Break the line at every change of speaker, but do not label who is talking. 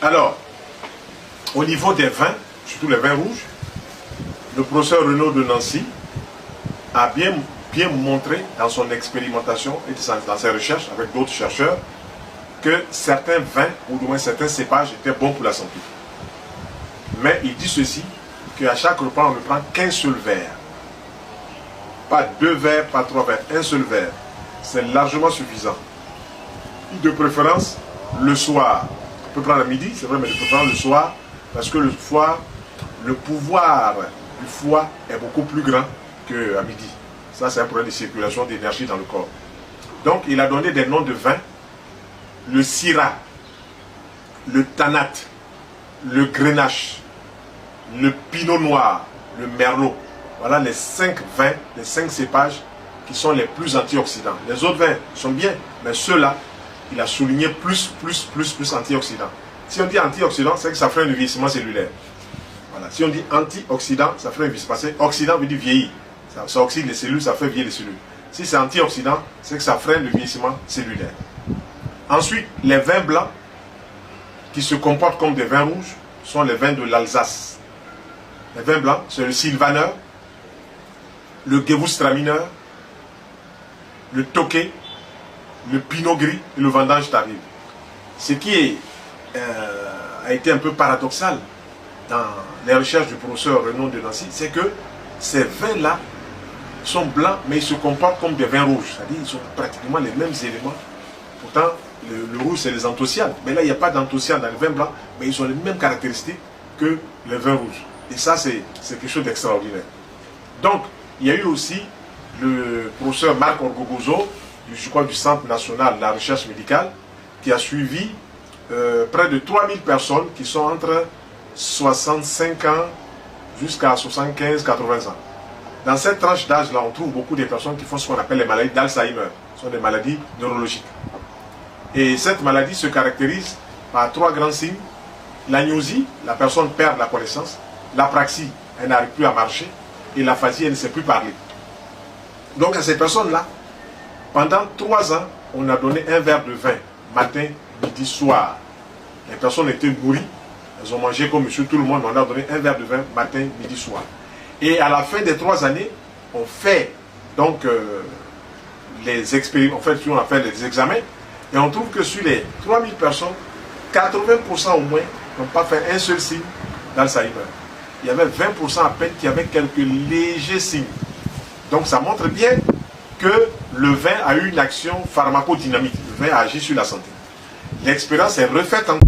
Alors, au niveau des vins, surtout les vins rouges, le professeur Renaud de Nancy a bien montré dans son expérimentation et dans ses recherches avec d'autres chercheurs que certains vins, ou du moins certains cépages, étaient bons pour la santé. Mais il dit ceci, qu'à chaque repas, on ne prend qu'un seul verre. Pas 2 verres, pas 3 verres, un seul verre. C'est largement suffisant. De préférence, le soir. On peut prendre à midi, c'est vrai, mais de préférence le soir, parce que le pouvoir du foie est beaucoup plus grand qu'à midi. Ça, c'est un problème de circulation d'énergie dans le corps. Donc, il a donné des noms de vins. Le Syrah, le Tanat, le Grenache, le Pinot Noir, le Merlot. Voilà les 5 vins, les 5 cépages qui sont les plus antioxydants. Les autres vins sont bien, mais ceux-là, il a souligné plus antioxydants. Si on dit antioxydant, c'est que ça ferait un vieillissement cellulaire. Voilà. Si on dit antioxydant, ça ferait un vieillissement. Parce que oxydant veut dire vieillir. Ça oxyde les cellules, ça fait vieillir les cellules. Si c'est antioxydant, c'est que ça freine le vieillissement cellulaire. Ensuite, les vins blancs, qui se comportent comme des vins rouges, sont les vins de l'Alsace. Les vins blancs, c'est le Sylvaner, le Gewürztraminer, le Tokay, le Pinot Gris et le Vendange tardive. Ce qui a été un peu paradoxal dans les recherches du professeur Renaud de Nancy, c'est que ces vins-là sont blancs, mais ils se comportent comme des vins rouges. C'est-à-dire qu'ils ont pratiquement les mêmes éléments. Pourtant, le rouge, c'est les anthocyanes. Mais là, il n'y a pas d'anthocyanes dans les vins blancs, mais ils ont les mêmes caractéristiques que les vins rouges. Et ça, c'est quelque chose d'extraordinaire. Donc, il y a eu aussi le professeur Marc Orgogozo, je crois du Centre national de la recherche médicale, qui a suivi près de 3000 personnes qui sont entre 65 ans jusqu'à 75-80 ans. Dans cette tranche d'âge-là, on trouve beaucoup de personnes qui font ce qu'on appelle les maladies d'Alzheimer. Ce sont des maladies neurologiques. Et cette maladie se caractérise par 3 grands signes. L'agnosie, la personne perd la connaissance. L'apraxie, elle n'arrive plus à marcher. Et l'aphasie, elle ne sait plus parler. Donc à ces personnes-là, pendant 3 ans, on a donné un verre de vin, matin, midi, soir. Les personnes étaient nourries, elles ont mangé comme monsieur tout le monde, on a donné un verre de vin, matin, midi, soir. Et à la fin des 3 années, on fait donc les expériments, on fait les examens, et on trouve que sur les 3000 personnes, 80% au moins n'ont pas fait un seul signe d'Alzheimer. Il y avait 20% à peine qui avaient quelques légers signes. Donc ça montre bien que le vin a eu une action pharmacodynamique. Le vin a agi sur la santé. L'expérience est refaite en